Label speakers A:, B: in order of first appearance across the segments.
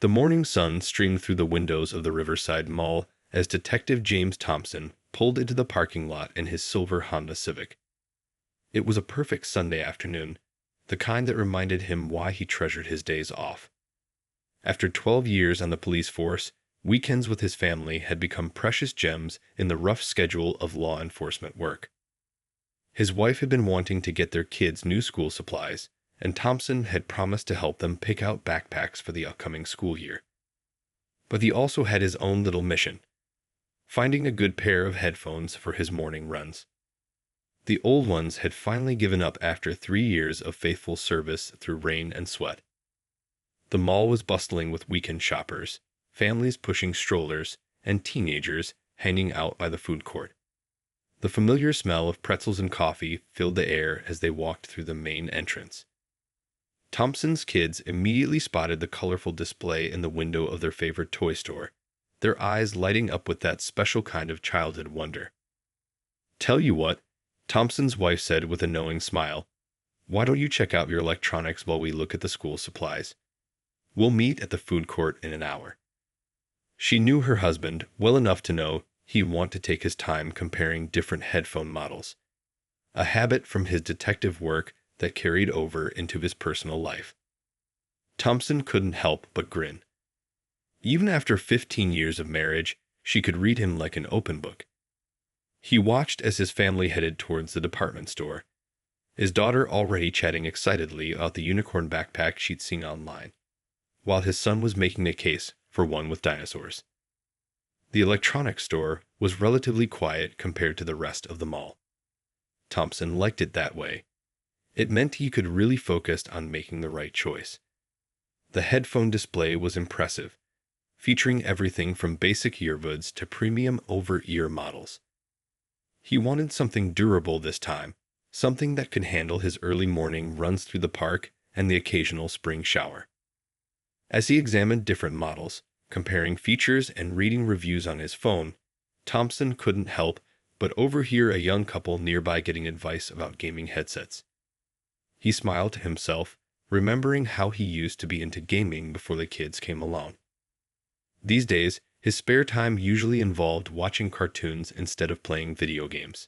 A: The morning sun streamed through the windows of the Riverside Mall as Detective James Thompson pulled into the parking lot in his silver Honda Civic. It was a perfect Sunday afternoon, the kind that reminded him why he treasured his days off. After 12 years on the police force, weekends with his family had become precious gems in the rough schedule of law enforcement work. His wife had been wanting to get their kids new school supplies, and Thompson had promised to help them pick out backpacks for the upcoming school year. But he also had his own little mission: finding a good pair of headphones for his morning runs. The old ones had finally given up after 3 years of faithful service through rain and sweat. The mall was bustling with weekend shoppers, families pushing strollers, and teenagers hanging out by the food court. The familiar smell of pretzels and coffee filled the air as they walked through the main entrance. Thompson's kids immediately spotted the colorful display in the window of their favorite toy store, their eyes lighting up with that special kind of childhood wonder. "Tell you what," Thompson's wife said with a knowing smile, "why don't you check out your electronics while we look at the school supplies? We'll meet at the food court in an hour." She knew her husband well enough to know he'd want to take his time comparing different headphone models, a habit from his detective work that carried over into his personal life. Thompson couldn't help but grin. Even after 15 years of marriage, she could read him like an open book. He watched as his family headed towards the department store, his daughter already chatting excitedly about the unicorn backpack she'd seen online, while his son was making a case for one with dinosaurs. The electronics store was relatively quiet compared to the rest of the mall. Thompson liked it that way. It meant he could really focus on making the right choice. The headphone display was impressive, featuring everything from basic earbuds to premium over-ear models. He wanted something durable this time, something that could handle his early morning runs through the park and the occasional spring shower. As he examined different models, comparing features and reading reviews on his phone, Thompson couldn't help but overhear a young couple nearby getting advice about gaming headsets. He smiled to himself, remembering how he used to be into gaming before the kids came along. These days, his spare time usually involved watching cartoons instead of playing video games.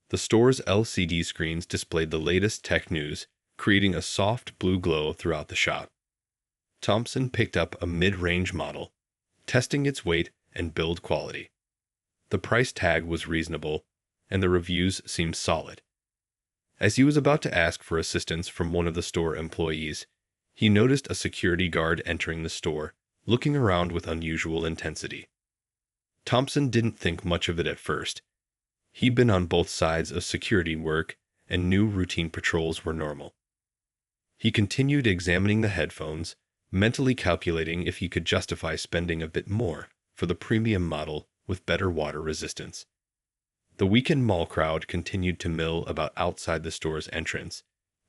A: The store's LCD screens displayed the latest tech news, creating a soft blue glow throughout the shop. Thompson picked up a mid-range model, testing its weight and build quality. The price tag was reasonable, and the reviews seemed solid. As he was about to ask for assistance from one of the store employees, he noticed a security guard entering the store, looking around with unusual intensity. Thompson didn't think much of it at first. He'd been on both sides of security work and knew routine patrols were normal. He continued examining the headphones, mentally calculating if he could justify spending a bit more for the premium model with better water resistance. The weekend mall crowd continued to mill about outside the store's entrance,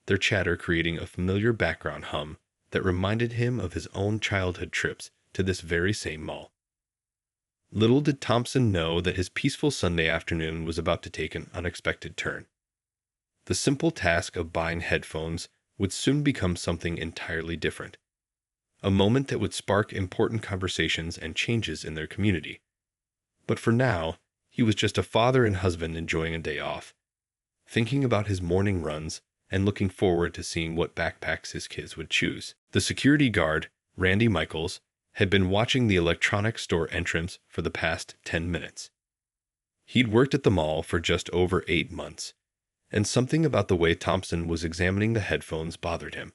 A: their chatter creating a familiar background hum that reminded him of his own childhood trips to this very same mall. Little did Thompson know that his peaceful Sunday afternoon was about to take an unexpected turn. The simple task of buying headphones would soon become something entirely different, a moment that would spark important conversations and changes in their community. But for now, he was just a father and husband enjoying a day off, thinking about his morning runs and looking forward to seeing what backpacks his kids would choose. The security guard, Randy Michaels, had been watching the electronics store entrance for the past 10 minutes. He'd worked at the mall for just over 8 months, and something about the way Thompson was examining the headphones bothered him.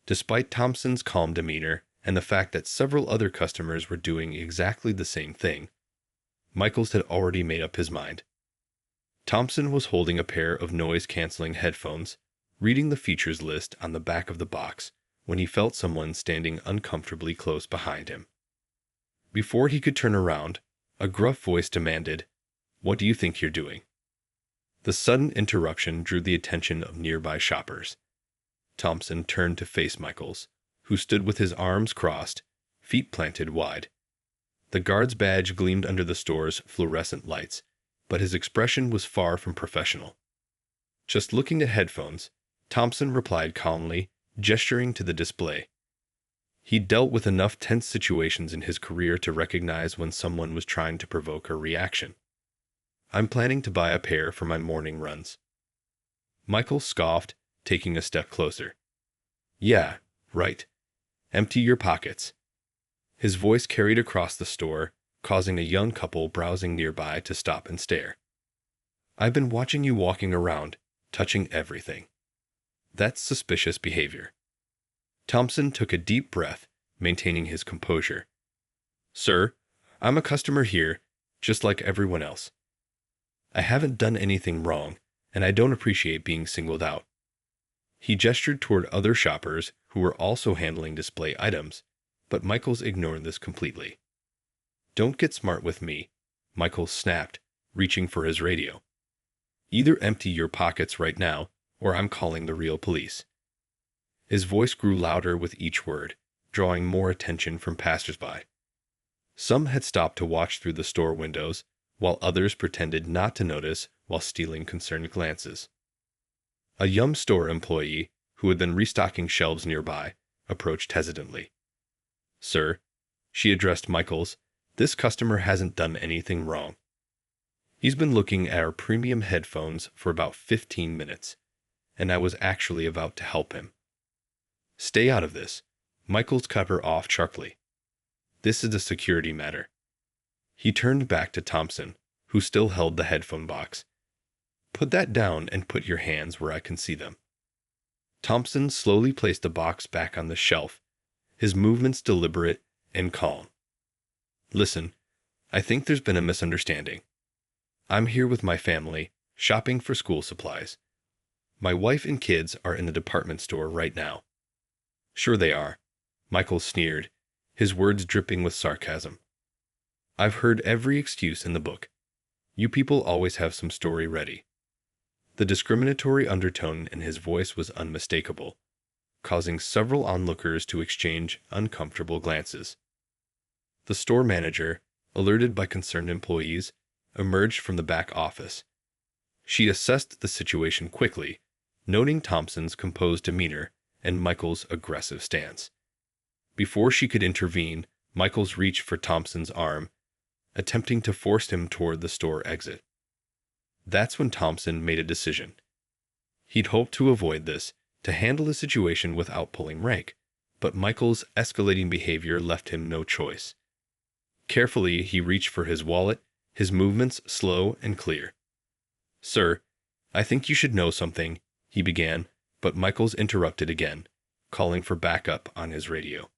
A: Despite Thompson's calm demeanor and the fact that several other customers were doing exactly the same thing, Michaels had already made up his mind. Thompson was holding a pair of noise-canceling headphones, reading the features list on the back of the box, when he felt someone standing uncomfortably close behind him. Before he could turn around, a gruff voice demanded, "What do you think you're doing?" The sudden interruption drew the attention of nearby shoppers. Thompson turned to face Michaels, who stood with his arms crossed, feet planted wide. The guard's badge gleamed under the store's fluorescent lights, but his expression was far from professional. "Just looking at headphones," Thompson replied calmly, gesturing to the display. He'd dealt with enough tense situations in his career to recognize when someone was trying to provoke a reaction. I'm planning to buy a pair for my morning runs. Michael scoffed, taking a step closer. Yeah, right. Empty your pockets. His voice carried across the store, causing a young couple browsing nearby to stop and stare. I've been watching you walking around, touching everything. That's suspicious behavior. Thompson took a deep breath, maintaining his composure. Sir, I'm a customer here, just like everyone else. I haven't done anything wrong, and I don't appreciate being singled out. He gestured toward other shoppers who were also handling display items, but Michaels ignored this completely. Don't get smart with me, Michaels snapped, reaching for his radio. Either empty your pockets right now, or I'm calling the real police. His voice grew louder with each word, drawing more attention from passersby. Some had stopped to watch through the store windows, while others pretended not to notice while stealing concerned glances. A Yum store employee, who had been restocking shelves nearby, approached hesitantly. Sir, she addressed Michaels, this customer hasn't done anything wrong. He's been looking at our premium headphones for about 15 minutes, and I was actually about to help him. Stay out of this, Michaels cut her off sharply. This is a security matter. He turned back to Thompson, who still held the headphone box. Put that down and put your hands where I can see them. Thompson slowly placed the box back on the shelf, his movements deliberate and calm. Listen, I think there's been a misunderstanding. I'm here with my family, shopping for school supplies. My wife and kids are in the department store right now. Sure they are, Michael sneered, his words dripping with sarcasm. I've heard every excuse in the book. You people always have some story ready. The discriminatory undertone in his voice was unmistakable, causing several onlookers to exchange uncomfortable glances. The store manager, alerted by concerned employees, emerged from the back office. She assessed the situation quickly, noting Thompson's composed demeanor and Michael's aggressive stance. Before she could intervene, Michaels reached for Thompson's arm, attempting to force him toward the store exit. That's when Thompson made a decision. He'd hoped to avoid this, to handle the situation without pulling rank, but Michael's escalating behavior left him no choice. Carefully, he reached for his wallet, his movements slow and clear. Sir, I think you should know something, he began, but Michaels interrupted again, calling for backup on his radio.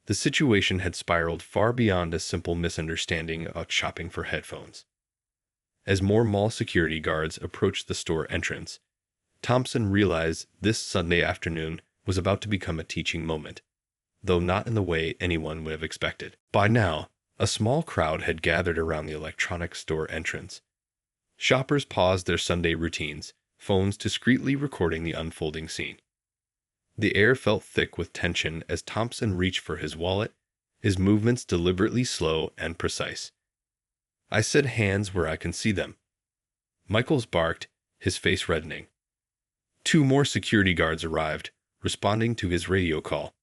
A: The situation had spiraled far beyond a simple misunderstanding about shopping for headphones. As more mall security guards approached the store entrance, Thompson realized this Sunday afternoon was about to become a teaching moment, though not in the way anyone would have expected. By now, a small crowd had gathered around the electronics store entrance. Shoppers paused their Sunday routines, phones discreetly recording the unfolding scene. The air felt thick with tension as Thompson reached for his wallet, his movements deliberately slow and precise. I said hands where I can see them. Michaels barked, his face reddening. 2 more security guards arrived, responding to his radio call.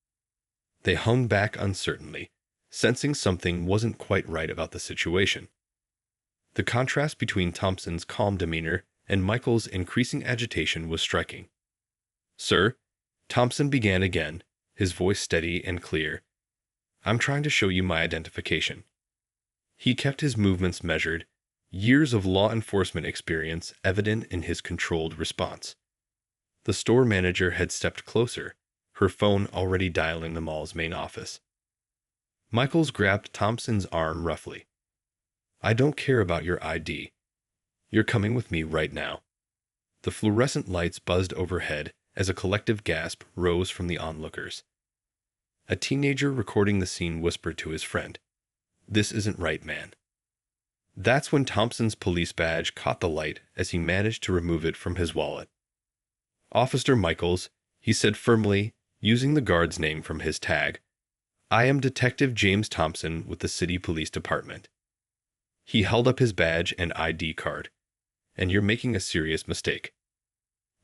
A: They hung back uncertainly, sensing something wasn't quite right about the situation. The contrast between Thompson's calm demeanor and Michael's increasing agitation was striking. Sir, Thompson began again, his voice steady and clear. I'm trying to show you my identification. He kept his movements measured, years of law enforcement experience evident in his controlled response. The store manager had stepped closer, her phone already dialing the mall's main office. Michaels grabbed Thompson's arm roughly. I don't care about your ID. You're coming with me right now. The fluorescent lights buzzed overhead as a collective gasp rose from the onlookers. A teenager recording the scene whispered to his friend, This isn't right, man. That's when Thompson's police badge caught the light as he managed to remove it from his wallet. Officer Michaels, he said firmly, using the guard's name from his tag, I am Detective James Thompson with the City Police Department. He held up his badge and ID card. And you're making a serious mistake.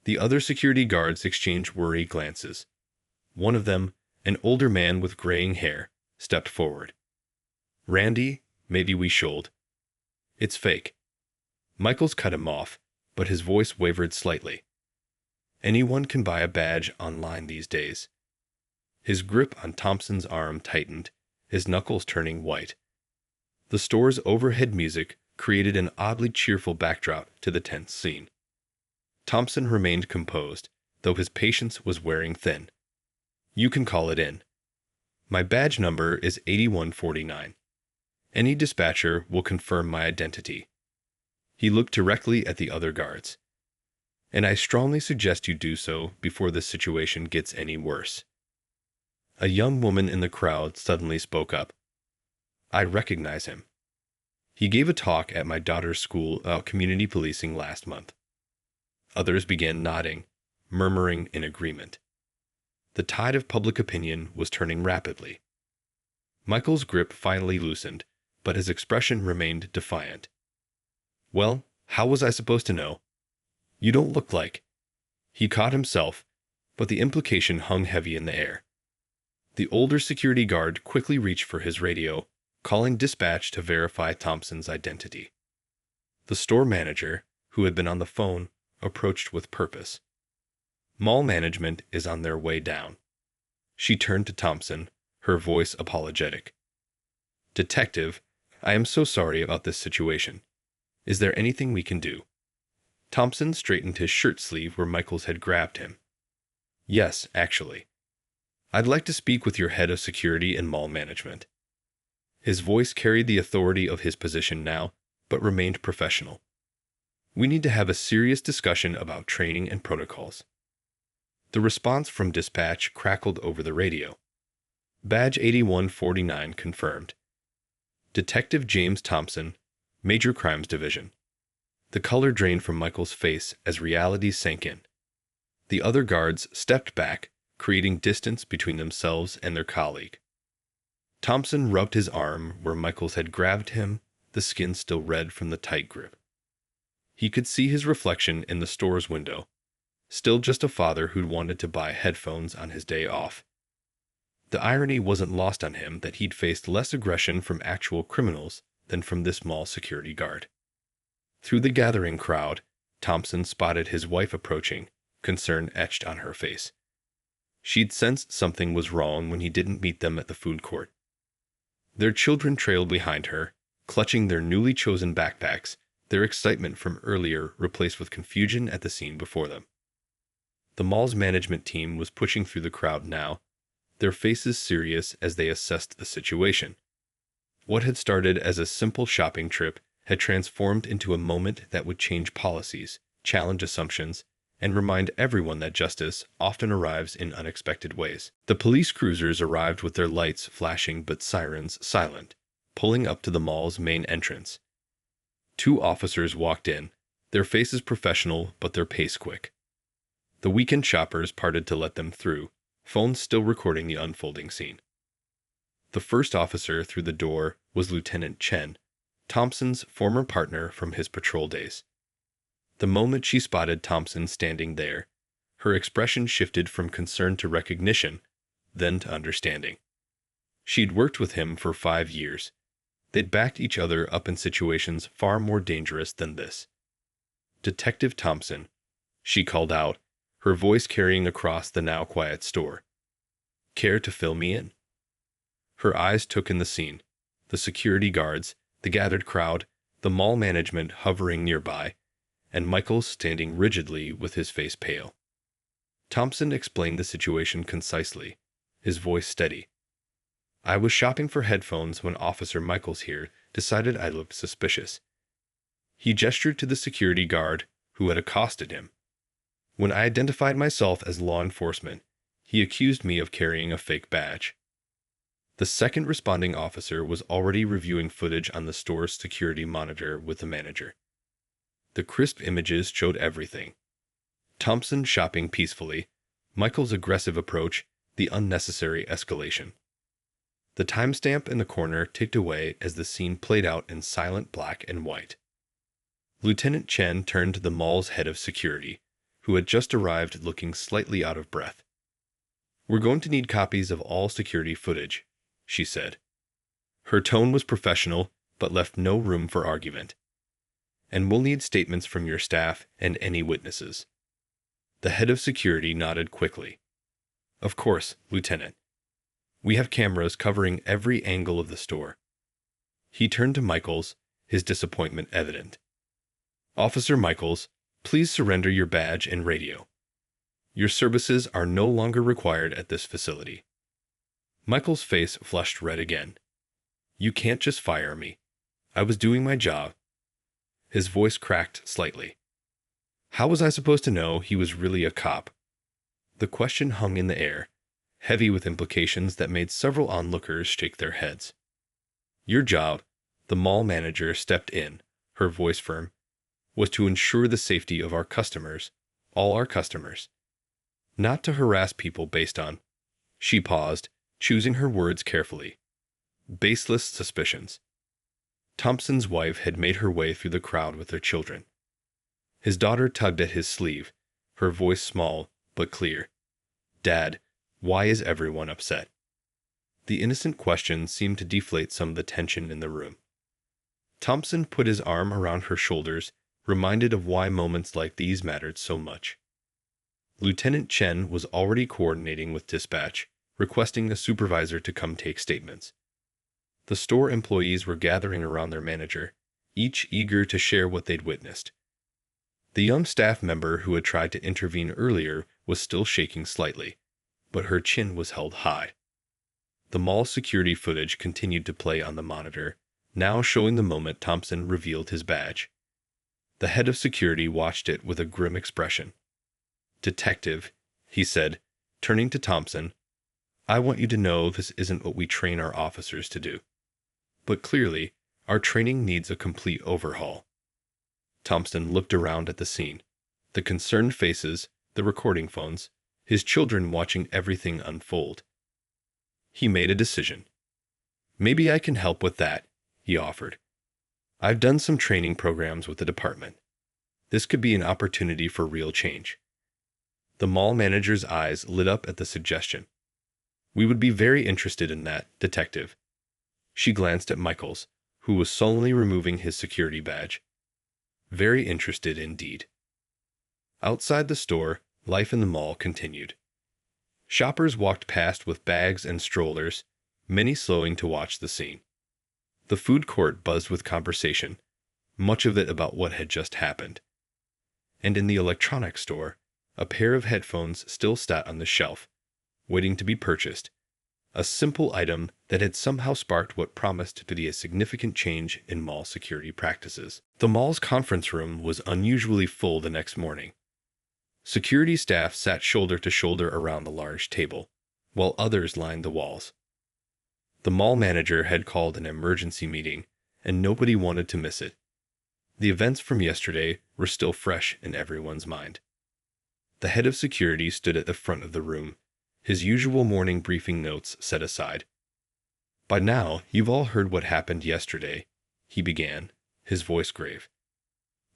A: The other security guards exchanged worried glances. One of them, An older man with graying hair stepped forward. "Randy, maybe we should." "It's fake." Michaels cut him off, but his voice wavered slightly. "Anyone can buy a badge online these days." His grip on Thompson's arm tightened, his knuckles turning white. The store's overhead music created an oddly cheerful backdrop to the tense scene. Thompson remained composed, though his patience was wearing thin. "You can call it in. My badge number is 8149. Any dispatcher will confirm my identity." He looked directly at the other guards. "And I strongly suggest you do so before this situation gets any worse." A young woman in the crowd suddenly spoke up. "I recognize him. He gave a talk at my daughter's school about community policing last month." Others began nodding, murmuring in agreement. The tide of public opinion was turning rapidly. Michael's grip finally loosened, but his expression remained defiant. "Well, how was I supposed to know? You don't look like—" He caught himself, but the implication hung heavy in the air. The older security guard quickly reached for his radio, calling dispatch to verify Thompson's identity. The store manager, who had been on the phone, approached with purpose. "Mall management is on their way down." She turned to Thompson, her voice apologetic. "Detective, I am so sorry about this situation. Is there anything we can do?" Thompson straightened his shirt sleeve where Michaels had grabbed him. "Yes, actually. I'd like to speak with your head of security and mall management." His voice carried the authority of his position now, but remained professional. "We need to have a serious discussion about training and protocols." The response from dispatch crackled over the radio. "Badge 8149 confirmed. Detective James Thompson, Major Crimes Division." The color drained from Michael's face as reality sank in. The other guards stepped back, creating distance between themselves and their colleague. Thompson rubbed his arm where Michaels had grabbed him, the skin still red from the tight grip. He could see his reflection in the store's window, still just a father who'd wanted to buy headphones on his day off. The irony wasn't lost on him that he'd faced less aggression from actual criminals than from this mall security guard. Through the gathering crowd, Thompson spotted his wife approaching, concern etched on her face. She'd sensed something was wrong when he didn't meet them at the food court. Their children trailed behind her, clutching their newly chosen backpacks, their excitement from earlier replaced with confusion at the scene before them. The mall's management team was pushing through the crowd now, their faces serious as they assessed the situation. What had started as a simple shopping trip had transformed into a moment that would change policies, challenge assumptions, and remind everyone that justice often arrives in unexpected ways. The police cruisers arrived with their lights flashing but sirens silent, pulling up to the mall's main entrance. 2 officers walked in, their faces professional but their pace quick. The weekend shoppers parted to let them through, phones still recording the unfolding scene. The first officer through the door was Lieutenant Chen, Thompson's former partner from his patrol days. The moment she spotted Thompson standing there, her expression shifted from concern to recognition, then to understanding. She'd worked with him for 5 years. They'd backed each other up in situations far more dangerous than this. "Detective Thompson," she called out, her voice carrying across the now quiet store. "Care to fill me in?" Her eyes took in the scene, the security guards, the gathered crowd, the mall management hovering nearby, and Michaels standing rigidly with his face pale. Thompson explained the situation concisely, his voice steady. "I was shopping for headphones when Officer Michaels here decided I looked suspicious." He gestured to the security guard who had accosted him. "When I identified myself as law enforcement, he accused me of carrying a fake badge." The second responding officer was already reviewing footage on the store's security monitor with the manager. The crisp images showed everything. Thompson shopping peacefully, Michael's aggressive approach, the unnecessary escalation. The timestamp in the corner ticked away as the scene played out in silent black and white. Lieutenant Chen turned to the mall's head of security, who had just arrived looking slightly out of breath. "We're going to need copies of all security footage," she said. Her tone was professional, but left no room for argument. "And we'll need statements from your staff and any witnesses." The head of security nodded quickly. "Of course, Lieutenant. We have cameras covering every angle of the store." He turned to Michaels, his disappointment evident. "Officer Michaels, please surrender your badge and radio. Your services are no longer required at this facility." Michael's face flushed red again. "You can't just fire me. I was doing my job." His voice cracked slightly. How was I supposed to know he was really a cop? The question hung in the air, heavy with implications that made several onlookers shake their heads. "Your job," the mall manager stepped in, her voice firm, "was to ensure the safety of our customers, all our customers. Not to harass people based on—" She paused, choosing her words carefully. "Baseless suspicions." Thompson's wife had made her way through the crowd with their children. His daughter tugged at his sleeve, her voice small but clear. "Dad, why is everyone upset?" The innocent question seemed to deflate some of the tension in the room. Thompson put his arm around her shoulders, reminded of why moments like these mattered so much. Lieutenant Chen was already coordinating with dispatch, requesting a supervisor to come take statements. The store employees were gathering around their manager, each eager to share what they'd witnessed. The young staff member who had tried to intervene earlier was still shaking slightly, but her chin was held high. The mall security footage continued to play on the monitor, now showing the moment Thompson revealed his badge. The head of security watched it with a grim expression. "Detective," he said, turning to Thompson, "I want you to know this isn't what we train our officers to do. But clearly, our training needs a complete overhaul." Thompson looked around at the scene, the concerned faces, the recording phones, his children watching everything unfold. He made a decision. "Maybe I can help with that," he offered. "I've done some training programs with the department. This could be an opportunity for real change." The mall manager's eyes lit up at the suggestion. "We would be very interested in that, Detective." She glanced at Michaels, who was sullenly removing his security badge. Very interested indeed. Outside the store, life in the mall continued. Shoppers walked past with bags and strollers, many slowing to watch the scene. The food court buzzed with conversation, much of it about what had just happened. And in the electronics store, a pair of headphones still sat on the shelf, waiting to be purchased, a simple item that had somehow sparked what promised to be a significant change in mall security practices. The mall's conference room was unusually full the next morning. Security staff sat shoulder to shoulder around the large table, while others lined the walls. The mall manager had called an emergency meeting, and nobody wanted to miss it. The events from yesterday were still fresh in everyone's mind. The head of security stood at the front of the room, his usual morning briefing notes set aside. "By now, you've all heard what happened yesterday," he began, his voice grave.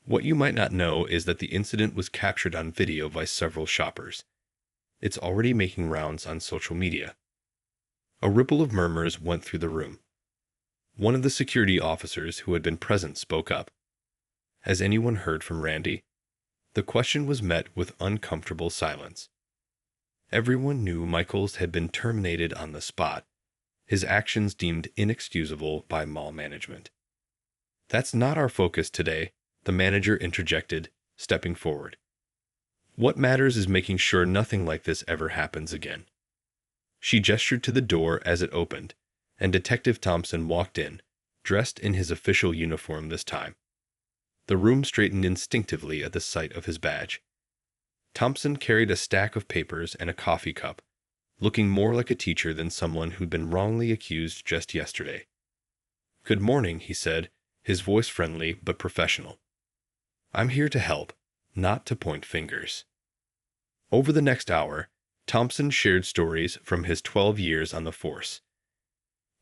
A: "What you might not know is that the incident was captured on video by several shoppers. It's already making rounds on social media." A ripple of murmurs went through the room. One of the security officers who had been present spoke up. "Has anyone heard from Randy?" The question was met with uncomfortable silence. Everyone knew Michaels had been terminated on the spot, his actions deemed inexcusable by mall management. "That's not our focus today," the manager interjected, stepping forward. "What matters is making sure nothing like this ever happens again." She gestured to the door as it opened, and Detective Thompson walked in, dressed in his official uniform this time. The room straightened instinctively at the sight of his badge. Thompson carried a stack of papers and a coffee cup, looking more like a teacher than someone who'd been wrongly accused just yesterday. "Good morning," he said, his voice friendly but professional. "I'm here to help, not to point fingers." Over the next hour, Thompson shared stories from his 12 years on the force.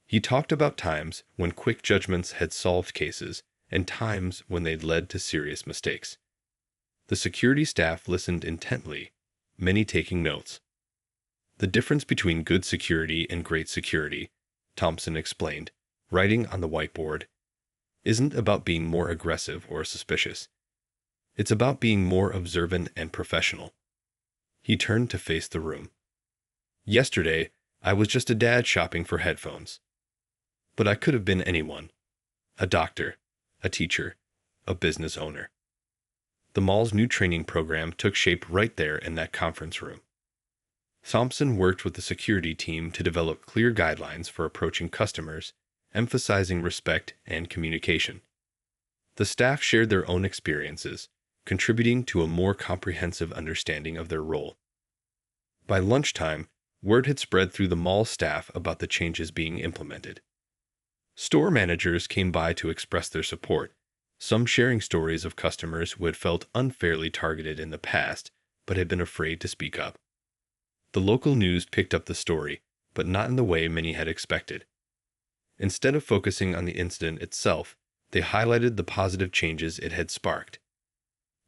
A: He talked about times when quick judgments had solved cases and times when they'd led to serious mistakes. The security staff listened intently, many taking notes. The difference between good security and great security, Thompson explained, writing on the whiteboard, isn't about being more aggressive or suspicious. It's about being more observant and professional. He turned to face the room. Yesterday, I was just a dad shopping for headphones. But I could have been anyone. A doctor, a teacher, a business owner. The mall's new training program took shape right there in that conference room. Thompson worked with the security team to develop clear guidelines for approaching customers, emphasizing respect and communication. The staff shared their own experiences, contributing to a more comprehensive understanding of their role. By lunchtime, word had spread through the mall staff about the changes being implemented. Store managers came by to express their support, some sharing stories of customers who had felt unfairly targeted in the past but had been afraid to speak up. The local news picked up the story, but not in the way many had expected. Instead of focusing on the incident itself, they highlighted the positive changes it had sparked.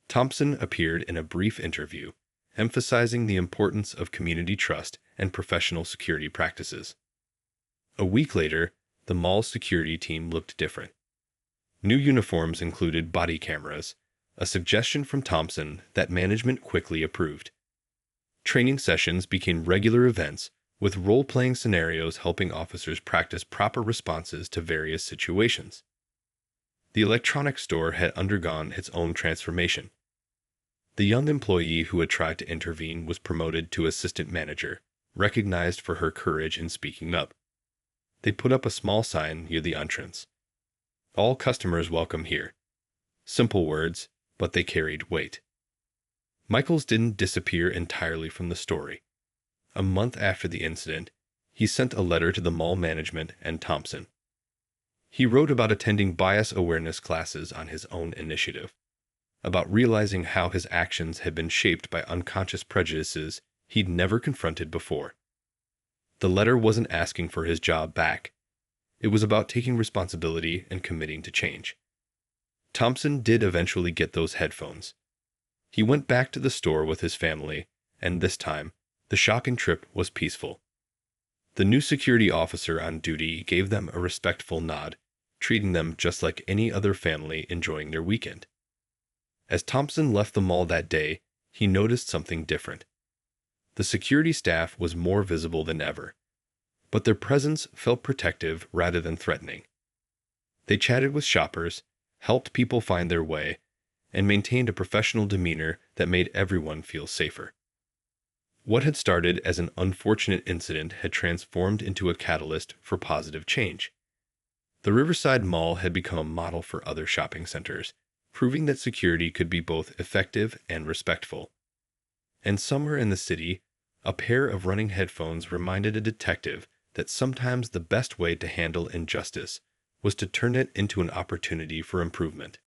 A: Thompson appeared in a brief interview, emphasizing the importance of community trust and professional security practices. A week later, the mall's security team looked different. New uniforms included body cameras, a suggestion from Thompson that management quickly approved. Training sessions became regular events, with role-playing scenarios helping officers practice proper responses to various situations. The electronics store had undergone its own transformation. The young employee who had tried to intervene was promoted to assistant manager, recognized for her courage in speaking up. They put up a small sign near the entrance. All customers welcome here. Simple words, but they carried weight. Michaels didn't disappear entirely from the story. A month after the incident, he sent a letter to the mall management and Thompson. He wrote about attending bias awareness classes on his own initiative, about realizing how his actions had been shaped by unconscious prejudices he'd never confronted before. The letter wasn't asking for his job back. It was about taking responsibility and committing to change. Thompson did eventually get those headphones. He went back to the store with his family, and this time, the shopping trip was peaceful. The new security officer on duty gave them a respectful nod, treating them just like any other family enjoying their weekend. As Thompson left the mall that day, he noticed something different. The security staff was more visible than ever, but their presence felt protective rather than threatening. They chatted with shoppers, helped people find their way, and maintained a professional demeanor that made everyone feel safer. What had started as an unfortunate incident had transformed into a catalyst for positive change. The Riverside Mall had become a model for other shopping centers, proving that security could be both effective and respectful. And somewhere in the city, a pair of running headphones reminded a detective that sometimes the best way to handle injustice was to turn it into an opportunity for improvement.